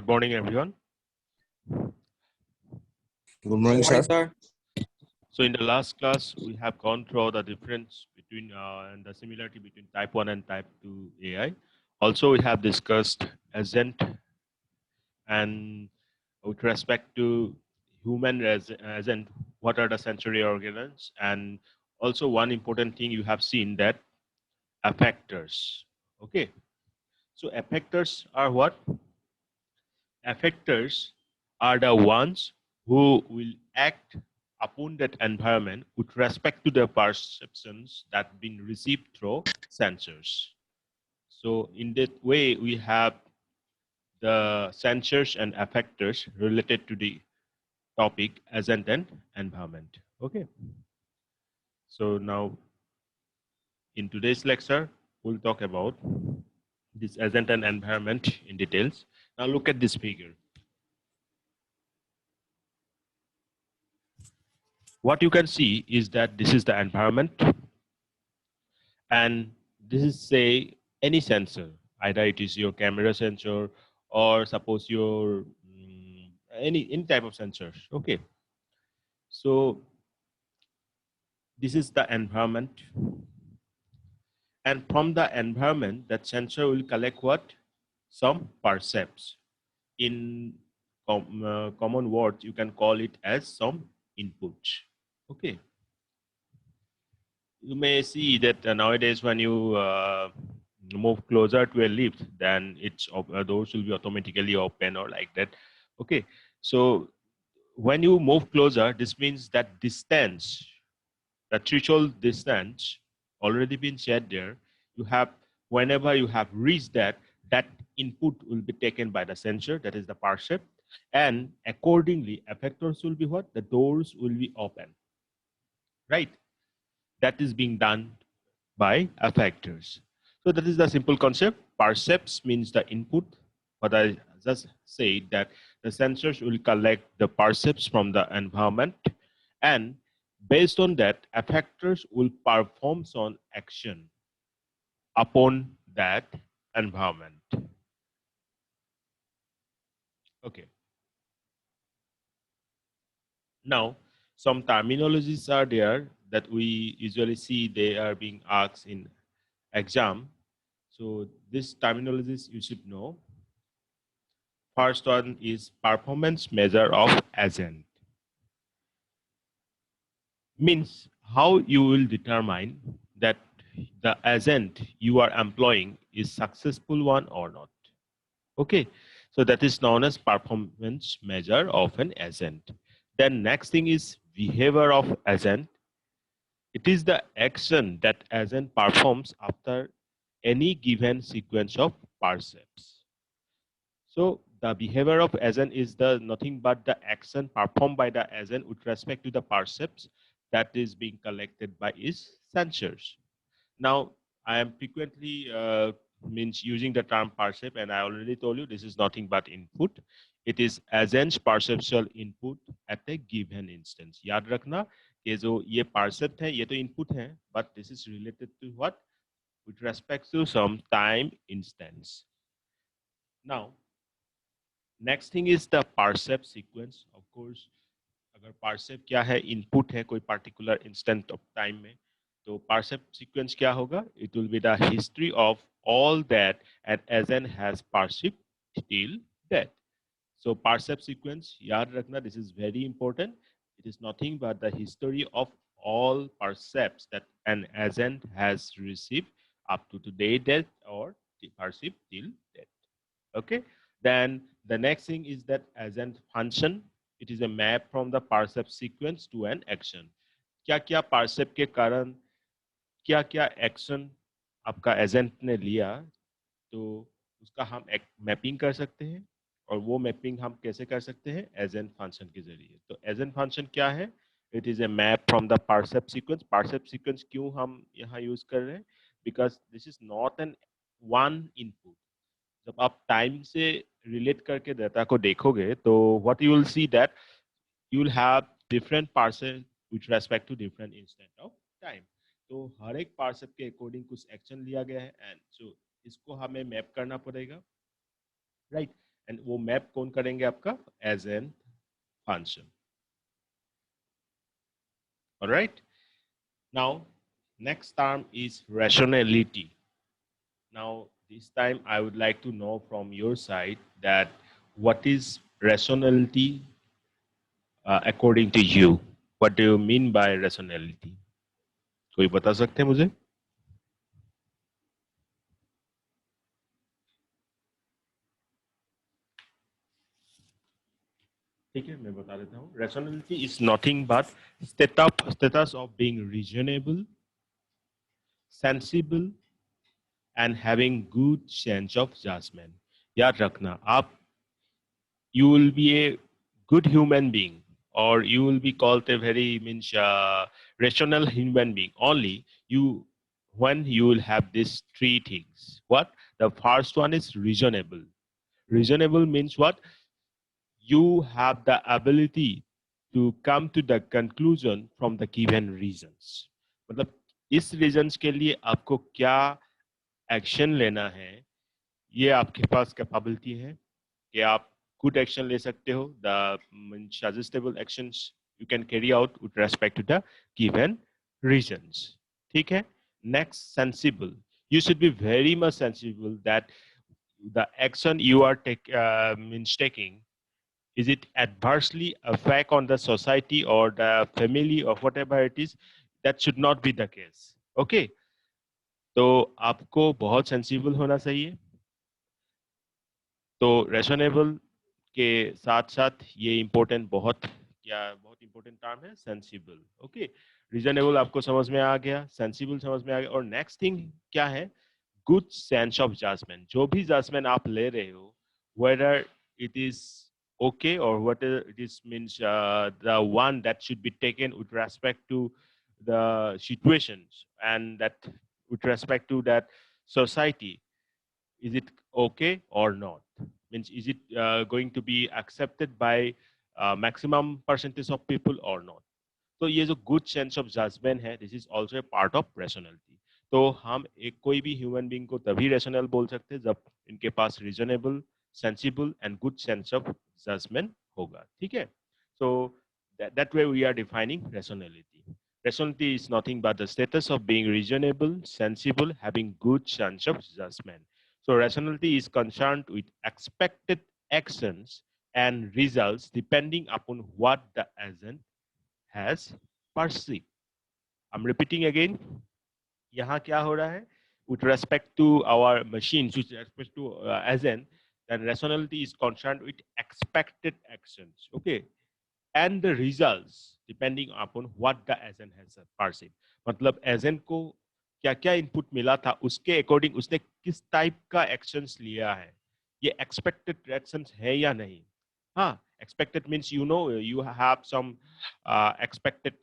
Good morning, everyone. Good morning, sir. So in the last class, we have gone through the difference between and the similarity between type 1 and type 2 AI. Also, we have discussed agent and with respect to human agent, what are the sensory organs, and also one important thing you have seen that affectors. Okay, so affectors are what? Affectors are the ones who will act upon that environment with respect to the perceptions that been received through sensors. So in that way, we have the sensors and affectors related to the topic agent and environment. Okay. So now in today's lecture, we'll talk about this agent and environment in details. Now look at this figure. What you can see is that this is the environment, and this is, say, any sensor. Either it is your camera sensor or suppose your any type of sensors. Okay, so this is the environment, and from the environment that sensor will collect what? Some percepts. In common words, you can call it as some input. Okay, you may see that nowadays when you move closer to a lift, then its doors will be automatically open or like that. Okay, so when you move closer, this means that distance, the threshold distance already been set there. You have, whenever you have reached that, that input will be taken by the sensor, that is the percept, and accordingly effectors will be what? The doors will be open, right? That is being done by affectors. So that is the simple concept. Percepts means the input, but I just say that the sensors will collect the percepts from the environment, and based on that, effectors will perform some action upon that environment. Okay. Now, some terminologies are there that we usually see they are being asked in exam. So these terminologies you should know. First one is performance measure of agent. Means how you will determine that the agent you are employing is successful one or not. Okay, so that is known as performance measure of an agent. Then next thing is behavior of agent. It is the action that agent performs after any given sequence of percepts. So the behavior of agent is the nothing but the action performed by the agent with respect to the percepts that is being collected by its sensors. Now I am frequently means using the term percept, and I already told you this is nothing but input. It is agent's perceptual input at a given instance. याद रखना कि जो ये percept है ये तो input है, but this is related to what? With respect to some time instance. Now next thing is the percept sequence. Of course, अगर percept क्या है, input है कोई particular instant of time में, तो percept sequence क्या होगा? It will be the history of all that an agent has perceived till that. So percept sequence, याद रखना, this is very important. It is nothing but the history of all percepts that an agent has received up to today date or perceived till date. Okay, then the next thing is that agent function. It is a map from the percept sequence to an action. क्या क्या percept के कारण क्या क्या action आपका agent ने लिया, तो उसका हम एक मैपिंग कर सकते हैं, और वो मैपिंग हम कैसे कर सकते हैं? एजेंट फंक्शन के जरिए. तो एजेंट फंक्शन क्या है? It is a map from the percept sequence. Percept sequence क्यों हम यहाँ यूज कर रहे हैं? Because this is not an one input. जब आप टाइम से रिलेट करके डाटा को देखोगे तो what you will see that you will have different parcel with respect to different instant of time. तो हर एक पार्सेल के अकॉर्डिंग कुछ एक्शन लिया गया है, एंड सो इसको हमें मैप करना पड़ेगा, राइट. एंड वो मैप कौन करेंगे आपका? As an function. Alright. Now next term is rationality. Now this time I would like to know from your side that what is rationality according to you. What do you mean by rationality? कोई बता सकते हैं मुझे? ठीक है, मैं बता देता हूँ. Rationality is nothing but status of being reasonable, sensible, and having good sense of judgment. याद रखना, आप you will be a good human being, or you will be called a very rational human being only you when you will have these three things. What? The first one is reasonable. Reasonable means what? You have the ability to come to the conclusion from the given reasons. मतलब इस reasons के लिए आपको क्या action लेना है, ये आपके पास capability है कि आप good action ले सकते हो. The suggestible actions you can carry out with respect to the given reasons. ठीक है? Next, sensible. You should be very much sensible that the action you are taking, is it adversely affect on the society or the family or whatever it is. That should not be the case. Okay. तो आपको बहुत sensible होना चाहिए. तो रेशनेबल के साथ साथ ये इम्पोर्टेंट बहुत इम्पोर्टेंट टर्म है सेंसिबल. ओके. रीजनेबल आपको समझ में आ गया, सेंसिबल समझ में आ गया. और नेक्स्ट थिंग क्या है? Good sense of judgement. जो भी जजमेंट आप ले रहे हो, whether it is okay or whatever it is, means the one that should be taken with respect to the situations and that with respect to that society, is it okay or not? Means is it going to be accepted by maximum percentage of people or not? तो ये जो good sense of judgement है, this is also a part of rationality. तो हम एक कोई भी human being को तभी रेशनल बोल सकते हैं जब इनके पास reasonable, sensible and good sense of judgement होगा. ठीक है. सो that way we are defining rationality. Rationality is nothing but the status of being reasonable, sensible, having good sense of judgment. So rationality is concerned with expected actions and results depending upon what the agent has perceived. I'm repeating again. यहाँ क्या हो रहा है? With respect to our machines, with respect to agent, then rationality is concerned with expected actions. Okay. And the results depending upon what the agent has perceived. मतलब agent को क्या क्या input मिला था, उसके अकॉर्डिंग उसने किस टाइप का एक्शंस लिया है, ये एक्सपेक्टेड एक्शंस है या नहीं. हाँ, expected means you have some expected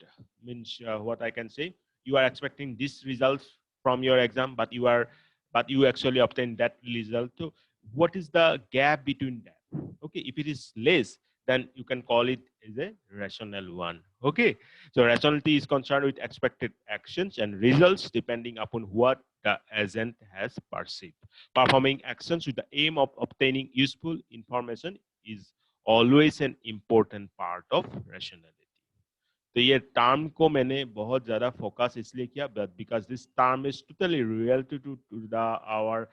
means what I can say, you are expecting this results from your exam, but you actually obtain that result. So what is the gap between that? Okay, if it is less, then you can call it as a rational one. Okay, so rationality is concerned with expected actions and results depending upon what the agent has perceived. Performing actions with the aim of obtaining useful information is always an important part of rationality. तो ये term को मैंने बहुत ज्यादा focus इसलिए किया because this term is totally related to the our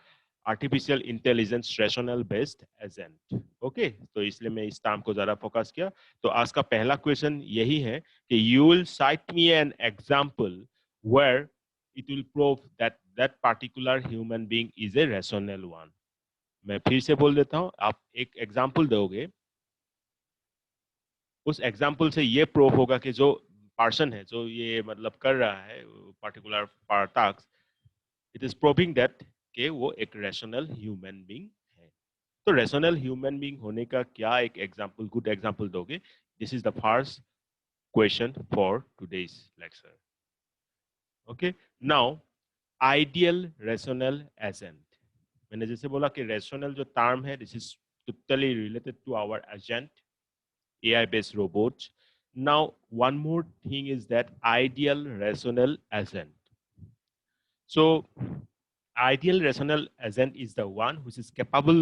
artificial intelligence rational based agent. Okay, तो इसलिए मैं इस टर्म को ज्यादा फोकस किया. तो आज का पहला क्वेश्चन यही है कि you will cite me an example where it will prove that that particular human being is a rational one. मैं फिर से बोल देता हूं, आप एक एग्जांपल दोगे, उस एग्जाम्पल से ये प्रूव होगा कि जो पर्सन है, जो ये मतलब कर रहा है particular task, it is proving that कि वो एक रेशनल ह्यूमन बीइंग है. तो रेशनल ह्यूमन बीइंग होने का क्या एक एग्जाम्पल, गुड एग्जाम्पल दोगे? This is the first question for today's lecture. Okay, now ideal rational agent. मैंने जैसे बोला कि रेशनल जो टर्म है, this is totally related to our agent, AI-based robots. Now, one more thing is that ideal rational agent. So, ideal rational agent is the one which is capable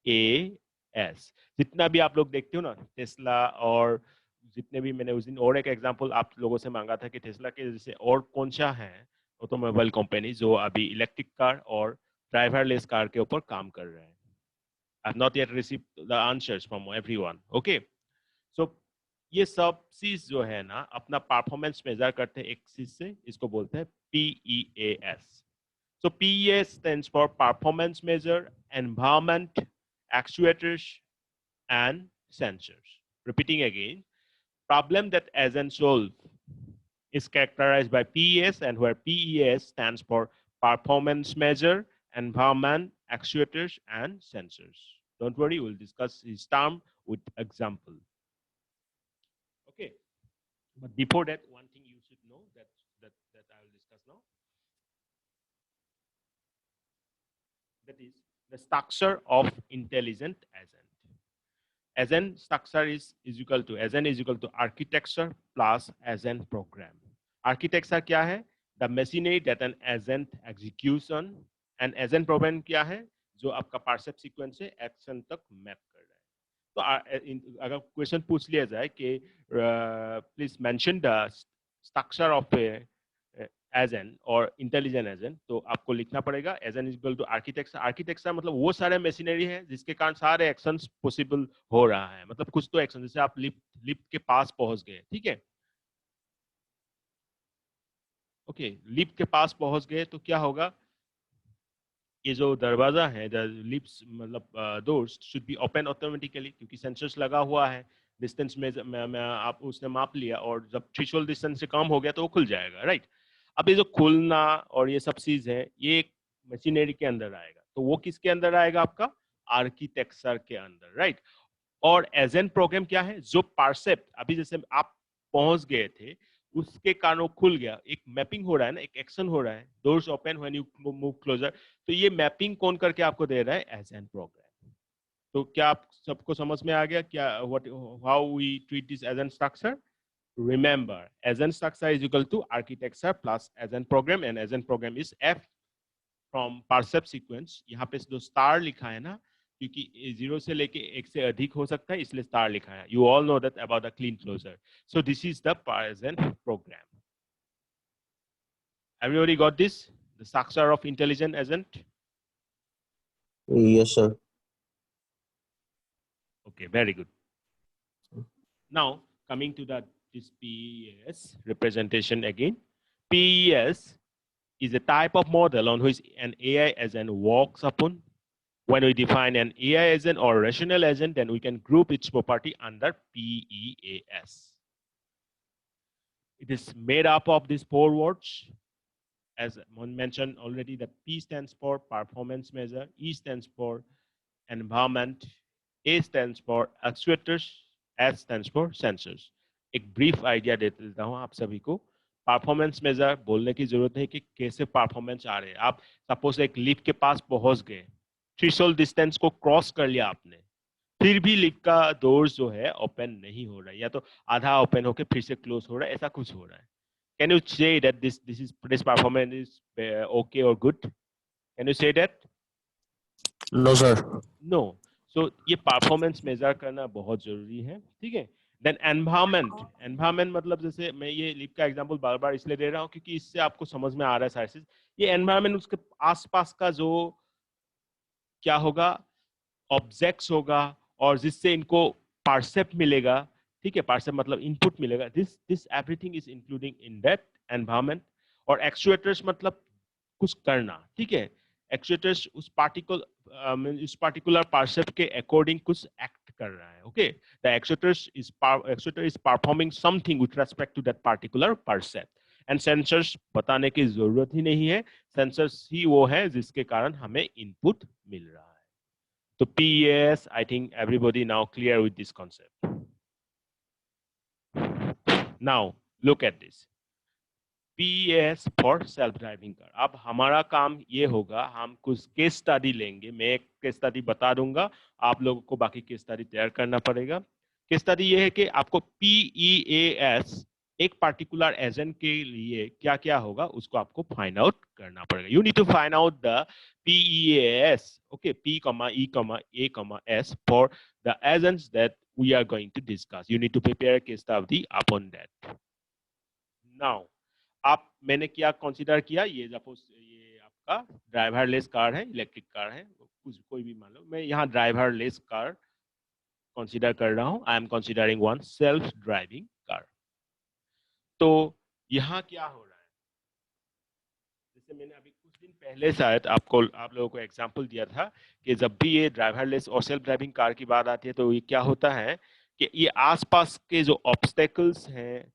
A S. जितना भी आप लोग देखते हो ना Tesla, और जितने भी मैंने उस दिन और एक एग्जांपल आप लोगों से मांगा था कि टेस्ला के जैसे और कौन सा है ऑटोमोबाइल कंपनी जो अभी इलेक्ट्रिक कार और ड्राइवरलेस कार के ऊपर काम कर रहे हैं। I have not yet received the answers from everyone. Okay, so ये सब चीज जो है ना अपना परफॉर्मेंस मेजर करते हैं एक चीज से, इसको बोलते हैं PEAS। So PEAS stands for Performance Measure, Environment, Actuators, and Sensors. Repeating again, problem that Azan solve is characterized by PES, and where PES stands for Performance Measure, Environment, Actuators, and Sensors. Don't worry, we'll discuss this term with example. Okay, but before that, one thing you should know that I will discuss now. That is the structure of intelligent agent. Agent structure is equal to architecture plus agent program. Architecture क्या है? The machinery that an agent execution, and agent program क्या है? जो आपका पार्सेप sequence से action तक map कर रहा है। तो अगर क्वेश्चन पूछ लिया जाए कि please mention the structure of agent और इंटेलिजेंट एजेंट, तो आपको लिखना पड़ेगा agent is equal to architecture. Architecture मतलब वो सारे मशीनरी है जिसके कारण सारे एक्शंस पॉसिबल हो रहा है। मतलब कुछ तो एक्शन, जैसे आप लिफ्ट के पास पहुंच गए, ठीक है, ओके, लिफ्ट के पास पहुंच गए तो क्या होगा, ये जो दरवाजा है, द लिफ्ट मतलब doors should be open automatically, क्योंकि सेंसर्स लगा हुआ है। डिस्टेंस में आप उसने माप लिया और जब थ्रेशोल्ड डिस्टेंस से कम हो गया तो वो खुल जाएगा, राइट। अब ये जो खुलना और ये सब चीज है ये एक मशीनरी के अंदर आएगा, तो वो किसके अंदर आएगा, आपका आर्किटेक्चर के अंदर, राइट। और एजेंट प्रोग्राम क्या है, जो पार्सेप्ट अभी जैसे आप पहुंच गए थे उसके कारण वो खुल गया, एक मैपिंग हो रहा है ना, एक एक्शन हो रहा है, doors open when you move closer, तो ये मैपिंग कौन करके आपको दे रहा है, एजेंट प्रोग्राम। तो क्या आप सबको समझ में आ गया क्या, what how we treat this agent structure? Remember, agent structure is equal to architecture plus agent program, and agent program is F from percept sequence. यहाँ पे जो स्टार लिखा है ना, क्योंकि 0 से लेके 1 से अधिक हो सकता है इसलिए स्टार लिखा है। You all know that about the clean closure. So this is the agent program. Everybody got this? The structure of intelligent agent? Yes, sir. Okay, very good. Now coming to this PES representation again. PES is a type of model on which an AI agent works upon. When we define an AI agent or rational agent, then we can group its property under PEAS. It is made up of these 4 words. As mentioned already, the P stands for performance measure, E stands for environment, A stands for actuators, S stands for sensors. एक brief idea दे देता हूँ आप सभी को। Performance major बोलने की जरूरत नहीं कि कैसे परफॉर्मेंस आ रहे हैं। आप सपोज एक लिफ्ट के पास पहुंच गए, थ्रेशोल्ड डिस्टेंस को क्रॉस कर लिया आपने, फिर भी लिफ्ट का डोर्स जो है ओपन नहीं हो रहा है, या तो आधा ओपन होकर फिर से क्लोज हो रहा है, ऐसा कुछ हो रहा है। Can you say that this performance is okay or good? Can you say that? No, sir. No. So ये परफॉर्मेंस मेजर करना बहुत जरूरी है, ठीक है। देन एनवायरमेंट मतलब जैसे मैं ये लिफ्ट का एग्जांपल बार बार इसलिए दे रहा हूँ क्योंकि इससे आपको समझ में आ रहा है सारी चीज। ये एनवायरमेंट उसके आसपास का जो क्या होगा, ऑब्जेक्ट्स होगा, और जिससे इनको पार्सेप्ट मिलेगा, ठीक है, पार्सेप्ट मतलब इनपुट मिलेगा, this everything is including in that environment. और एक्चुएटर्स मतलब कुछ करना, ठीक है, एक्चुएटर्स उस पार्टिकुलर पार्सेप्ट के अकॉर्डिंग कुछ एक्ट कर रहा है, okay. The actuator is performing something with respect to that particular percept. And sensors बताने की जरूरत ही नहीं है, सेंसर्स ही वो है जिसके कारण हमें इनपुट मिल रहा है। So PES, I think everybody now clear with this concept. Now look at this. PES for self-driving car. अब हमारा काम ये होगा, हम कुछ केस स्टडी लेंगे, मैं एक केस स्टडी बता दूंगा, आप लोगों को बाकी केस स्टडी तैयार करना पड़ेगा। केस स्टडी ये है कि आपको PEAS एक पार्टिकुलर एजेंट के लिए क्या क्या होगा उसको आपको फाइंड आउट करना पड़ेगा. You need to find out the PEAS, okay, P, E, A, S for the agents that we are going to discuss. You need to prepare a case study upon that. Now, आप मैंने क्या consider किया, ये suppose ये आपका driverless car है, electric car है, कुछ कोई भी मान लो, मैं यहाँ ड्राइवरलेस कार कंसीडर कर रहा हूँ. I am considering one self driving car. तो यहाँ क्या हो रहा है, जैसे मैंने अभी कुछ दिन पहले शायद आप लोगों को एग्जांपल दिया था कि जब भी ये ड्राइवरलेस और सेल्फ ड्राइविंग कार की बात आती है तो ये क्या होता है कि ये आसपास के जो ऑब्स्टेकल्स हैं,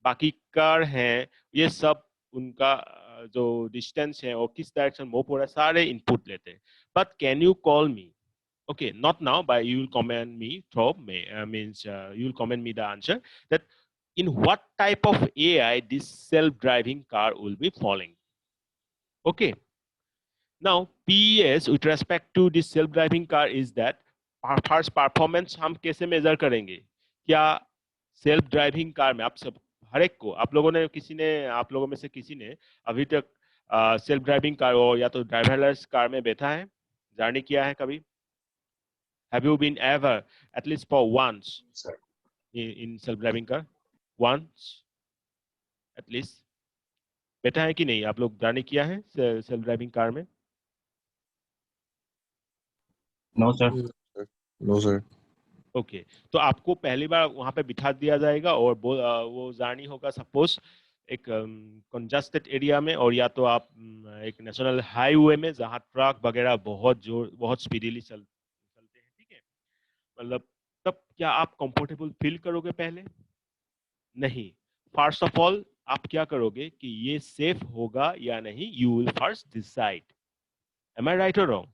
बाकी कार हैं, ये सब उनका जो डिस्टेंस है और किस डायरेक्शन मूव हो रहा है, सारे इनपुट लेते हैं. But can you call me, okay, not now, but you will comment me through me, means you will comment me the answer that in what type of AI this self-driving car will be falling. Okay, now PES with respect to this self-driving car is that first performance हम कैसे measure करेंगे, क्या self driving car में आप सब हर एक को, आप लोगों ने किसी ने, आप लोगों में से किसी ने अभी तक सेल्फ ड्राइविंग कार और या तो ड्राइवरलेस कार में बैठा है, जर्नी किया है कभी? Have you been ever, at least for once, Sir. in self-driving car? Once, at least. बैठा है कि नहीं? आप लोग जर्नी किया है सेल्फ ड्राइविंग कार में? No, sir. No, sir. Okay, तो आपको पहली बार वहां पे बिठा दिया जाएगा और वो जर्नी होगा सपोज एक कंजस्टेड एरिया में, और या तो आप एक नेशनल हाईवे में जहां ट्रक वगैरह बहुत स्पीडीली चलते हैं, ठीक है, मतलब तब क्या आप कंफर्टेबल फील करोगे? पहले नहीं. फर्स्ट ऑफ ऑल आप क्या करोगे कि ये सेफ होगा या नहीं, you will first decide. Am I right और रॉन्ग?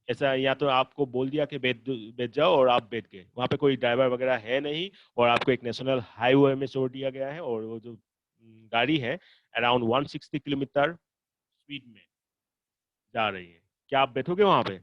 ऐसा या तो आपको बोल दिया कि बैठ जाओ और आप बैठ गए, वहां पे कोई ड्राइवर वगैरह है नहीं और आपको एक नेशनल हाईवे में छोड़ दिया गया है और वो जो गाड़ी है अराउंड 160 किलोमीटर स्पीड में जा रही है, क्या आप बैठोगे वहां पे?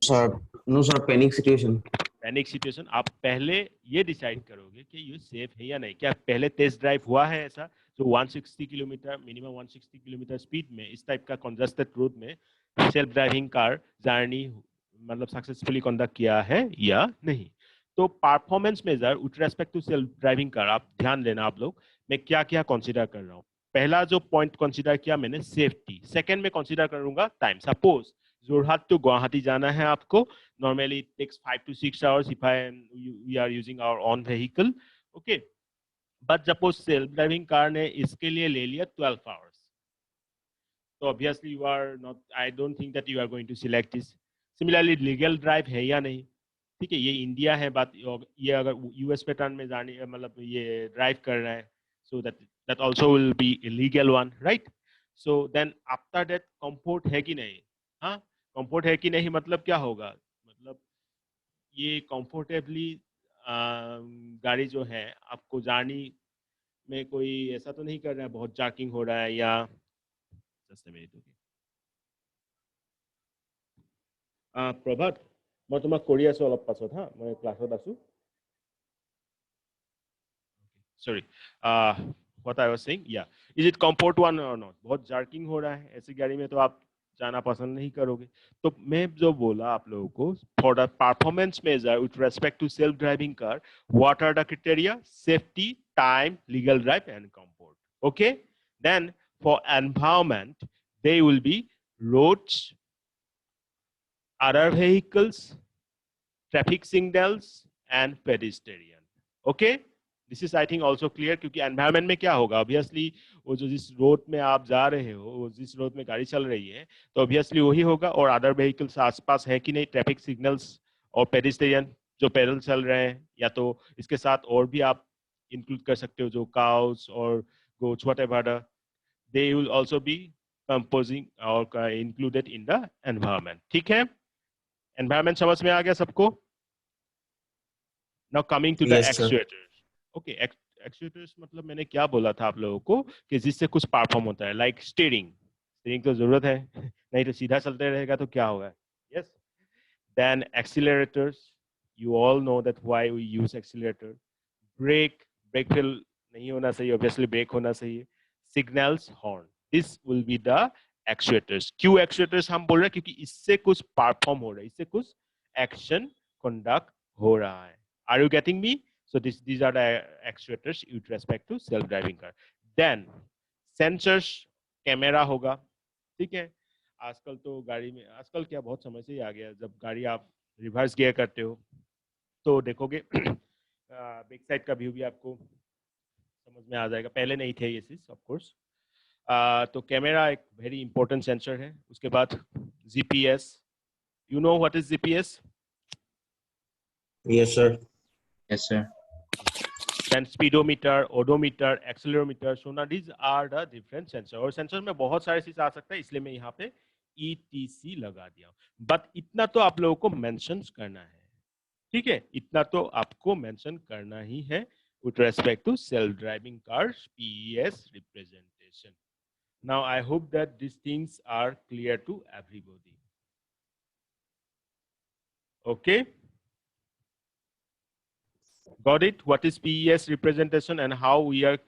Sir. No, sir. Panic situation. Panic situation. आप पहले ये डिसाइड करोगे कि ये सेफ है या नहीं. क्या पहले टेस्ट ड्राइव हुआ है ऐसा जो 160 किलोमीटर, मिनिमम 160 किलोमीटर स्पीड में इस टाइप का कंजस्टेड रोड में सेल्फ ड्राइविंग कार जर्नी मतलब सक्सेसफुली कंडक्ट किया है या नहीं? तो performance measure with respect to self driving car आप ध्यान देना आप लोग, मैं क्या क्या कंसीडर कर रहा हूँ. पहला जो पॉइंट कंसीडर किया मैंने सेफ्टी. सेकंड में कंसीडर करूंगा time. Suppose Jorhat to Guwahati जाना है आपको, normally it takes 5 to 6 hours if we are using our own vehicle, okay, but suppose self driving car ने इसके लिए ले लिया 12 hours, so obviously you are not, I don't think that you are going to select this. Similarly legal drive है या नहीं, ठीक है, ये इंडिया है बात, ये अगर यूएस पैटर्न में जाने मतलब ये ड्राइव कर रहा है, so that also will be illegal one, right? So then after that comfort है कि नहीं? हाँ, कंफर्ट है कि नहीं मतलब क्या होगा, मतलब ये कंफर्टेबली गाड़ी जो है आपको जर्नी में कोई ऐसा तो नहीं कर रहा है बहुत जार्किंग हो रहा है या जस्ट अ मिनट. प्रभात मैं তোমাক কৰি আছো অলপ পাছত, হা মই ক্লাছত আছো. Sorry, what I was saying, yeah, is it comfort one or not? बहुत जार्किंग हो रहा है ऐसी गाड़ी में तो आप जाना पसंद नहीं करोगे. तो मैं जो बोला आप लोगों को, for the performance measure with respect to self driving car, what are the criteria? Safety, time, legal drive and comfort. Okay, then for environment they will be roads, other vehicles, traffic signals and pedestrian. Okay, this is I think also clear, क्योंकि environment में क्या होगा, obviously वो जो जिस road में आप जा रहे हो, वो जिस रोड में गाड़ी चल रही है तो ऑब्वियसली वही होगा, और अदर व्हीकल्स आसपास है कि नहीं, ट्रैफिक सिग्नल्स और पेडिस्ट्रियन जो पैदल चल रहे हैं, या तो इसके साथ और भी आप इंक्लूड कर सकते हो जो काउस और goats whatever, they will also be composing और इंक्लूडेड इन द एनवायरमेंट. ठीक है, एनवायरमेंट समझ में आ गया सबको? Now coming to the Yes, sir. Actuator. Okay, actuators मतलब मैंने क्या बोला था आप लोगों को कि जिससे कुछ परफॉर्म होता है, लाइक स्टीयरिंग. स्टीयरिंग तो जरूरत है नहीं तो सीधा चलते रहेगा तो क्या होगा. Yes, then accelerators, you all know that why we use accelerator. Brake fail नहीं होना चाहिए, ऑब्वियसली ब्रेक होना चाहिए, signals, horn, this will be the actuators. क्यों एक्चुएटर्स हम बोल रहे हैं? क्योंकि इससे कुछ परफॉर्म हो रहा है, इससे कुछ एक्शन कंडक्ट हो रहा है। Are you getting me? So these are the actuators with respect to self driving car. Then sensors, camera होगा, ठीक है। आजकल तो गाड़ी में, आजकल क्या बहुत समय से ही आ गया, जब गाड़ी आप रिवर्स गियर करते हो तो देखोगे बैक साइड का व्यू भी आपको समझ में आ जाएगा। पहले नहीं थे ये चीज ऑफ कोर्स। तो कैमरा एक वेरी इंपॉर्टेंट सेंसर है। उसके बाद GPS, you know what is GPS? Yes, sir. Yes, sir. Then speedometer, odometer, accelerometer, sonar, these are the different sensor। और सेंसर में बहुत सारे चीज आ सकता है, इसलिए मैं यहाँ पे ETC लगा दिया। बट इतना तो आप लोगों को मेंशन करना है, ठीक है? इतना तो आपको मेंशन करना ही है with respect to self-driving cars PES representation. Now I hope that these things are clear to everybody. Okay? Got it? What is PES representation and how we are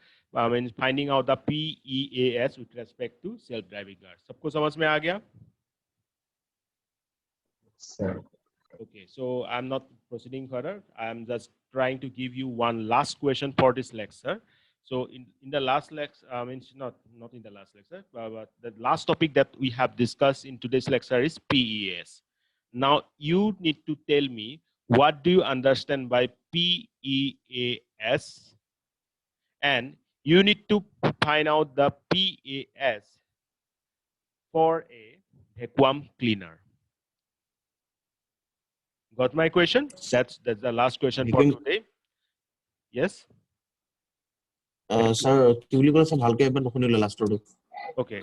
finding out the PEAS with respect to self-driving cars? सबको समझ में आ गया? Sir. Okay, so I'm not proceeding further. I'm just trying to give you one last question for this lecture. So in the last lecture, not in the last lecture, but the last topic that we have discussed in today's lecture is PEAS. Now you need to tell me, what do you understand by PEAS? And you need to find out the PEAS for a vacuum cleaner. Got my question? That's the last question for today. Yes? Sir, কি বুলি ক'লে sir, ভালকে এবাৰ নুশুনিলো লাষ্টৰটো। Okay.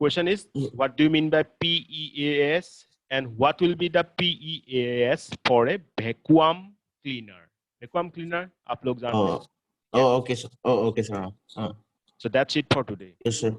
Question is, what do you mean by PEAS and what will be the PEAS for a vacuum cleaner? Vacuum cleaner, आप लोग जानते हैं? Oh, okay, sir. Oh, okay, sir. So that's it for today. Yes, sir.